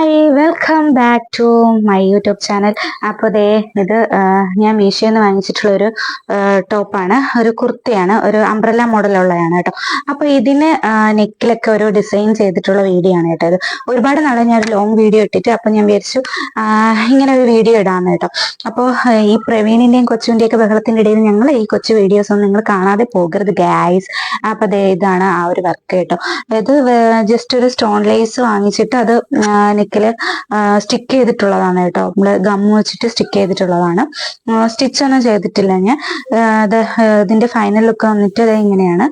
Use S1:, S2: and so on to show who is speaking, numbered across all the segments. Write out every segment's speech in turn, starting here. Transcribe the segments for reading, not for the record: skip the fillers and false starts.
S1: Hi, welcome back to my YouTube channel. അപ്പോൾ ഇത് ഞാൻ മീഷോയിൽ നിന്ന് വാങ്ങിച്ചിട്ടുള്ളൊരു ടോപ്പാണ്, ഒരു കുർത്തിയാണ്, ഒരു അംബ്രല്ല മോഡലുള്ളതാണ് കേട്ടോ. അപ്പോൾ ഇതിന് നെക്കിലൊക്കെ ഒരു ഡിസൈൻ ചെയ്തിട്ടുള്ള വീഡിയോ ആണ് കേട്ടോ. ഇത് ഒരുപാട് നാളെ ഞാൻ ഒരു ലോങ് വീഡിയോ ഇട്ടിട്ട് അപ്പോൾ ഞാൻ വിചാരിച്ചു ഇങ്ങനെ ഒരു വീഡിയോ ഇടാമെന്ന് കേട്ടോ. അപ്പോൾ ഈ പ്രവീണിൻ്റെയും കൊച്ചുവിൻ്റെയൊക്കെ ബഹളത്തിൻ്റെ ഇടയിൽ ഞങ്ങൾ ഈ കൊച്ചു വീഡിയോസ് ഒന്നും നിങ്ങൾ കാണാതെ പോകരുത് ഗായ്സ്. അപ്പോൾ ഇതാണ് ആ ഒരു വർക്ക് കേട്ടോ. ഇത് ജസ്റ്റ് ഒരു സ്റ്റോൺ ലേസ് വാങ്ങിച്ചിട്ട് അത് നെക്കില് സ്റ്റിക്ക് ചെയ്തിട്ടുള്ളതാണ് കേട്ടോ. നമ്മള് ഗമ്മ് വെച്ചിട്ട് സ്റ്റിക്ക് ചെയ്തിട്ടുള്ളതാണ്. സ്റ്റിച്ച് ഒന്നും ചെയ്തിട്ടില്ല ഞാൻ. ഇതിന്റെ ഫൈനൽ ലുക്ക് വന്നിട്ട് അത് ഇങ്ങനെയാണ്.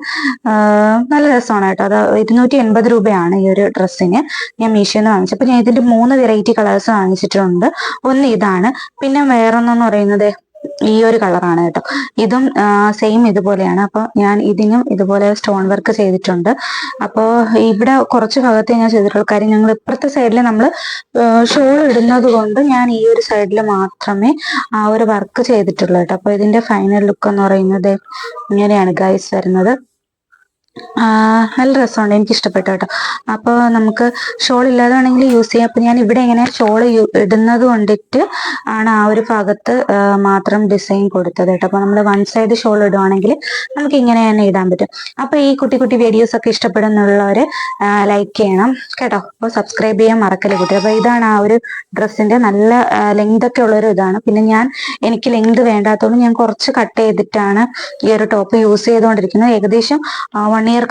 S1: നല്ല രസമാണ് കേട്ടോ. അത് 280 രൂപയാണ് ഈ ഒരു ഡ്രസ്സിന്. ഞാൻ മീഷോയിൽ നിന്ന് വാങ്ങിച്ചു. അപ്പൊ ഞാൻ ഇതിന്റെ 3 വെറൈറ്റി കളേഴ്സ് വാങ്ങിച്ചിട്ടുണ്ട്. ഒന്ന് ഇതാണ്, പിന്നെ വേറൊന്നെന്ന് പറയുന്നത് ഈ ഒരു കളറാണ് കേട്ടോ. ഇതും സെയിം ഇതുപോലെയാണ്. അപ്പൊ ഞാൻ ഇതിനും ഇതുപോലെ സ്റ്റോൺ വർക്ക് ചെയ്തിട്ടുണ്ട്. അപ്പോൾ ഇവിടെ കുറച്ച് ഭാഗത്തെ ഞാൻ ചെയ്തിട്ടുള്ള കാര്യം, ഞങ്ങൾ ഇപ്പുറത്തെ സൈഡിൽ നമ്മൾ ഷോൾ ഇടുന്നത് കൊണ്ട് ഞാൻ ഈ ഒരു സൈഡിൽ മാത്രമേ ആ ഒരു വർക്ക് ചെയ്തിട്ടുള്ളൂ കേട്ടോ. അപ്പൊ ഇതിന്റെ ഫൈനൽ ലുക്ക് എന്ന് പറയുന്നത് ഇങ്ങനെയാണ് ഗൈസ് വരുന്നത്. നല്ല രസമുണ്ട്, എനിക്ക് ഇഷ്ടപ്പെട്ടു കേട്ടോ. അപ്പോൾ നമുക്ക് ഷോൾ ഇല്ലാതെ വേണമെങ്കിൽ യൂസ് ചെയ്യാം. അപ്പൊ ഞാൻ ഇവിടെ ഇങ്ങനെ ഷോൾ ഇടുന്നത് കൊണ്ടിട്ട് ആണ് ആ ഒരു ഭാഗത്ത് മാത്രം ഡിസൈൻ കൊടുത്തത് കേട്ടോ. അപ്പൊ നമ്മൾ വൺ സൈഡ് ഷോൾ ഇടുവാണെങ്കിൽ നമുക്ക് ഇങ്ങനെ തന്നെ ഇടാൻ പറ്റും. അപ്പൊ ഈ കുട്ടി കുട്ടി വീഡിയോസ് ഒക്കെ ഇഷ്ടപ്പെടുന്നുള്ളവര് ലൈക്ക് ചെയ്യണം കേട്ടോ. അപ്പോൾ സബ്സ്ക്രൈബ് ചെയ്യാൻ മറക്കല്ലേ കുട്ടി. അപ്പൊ ഇതാണ് ആ ഒരു ഡ്രസ്സിന്റെ നല്ല ലെങ്ത് ഒക്കെ ഉള്ളൊരു ഇതാണ്. പിന്നെ എനിക്ക് ലെങ്ത് വേണ്ടാത്തതുകൊണ്ട് ഞാൻ കുറച്ച് കട്ട് ചെയ്തിട്ടാണ് ഈ ഒരു ടോപ്പ് യൂസ് ചെയ്തുകൊണ്ടിരിക്കുന്നത്. ഏകദേശം 1 ഇയർ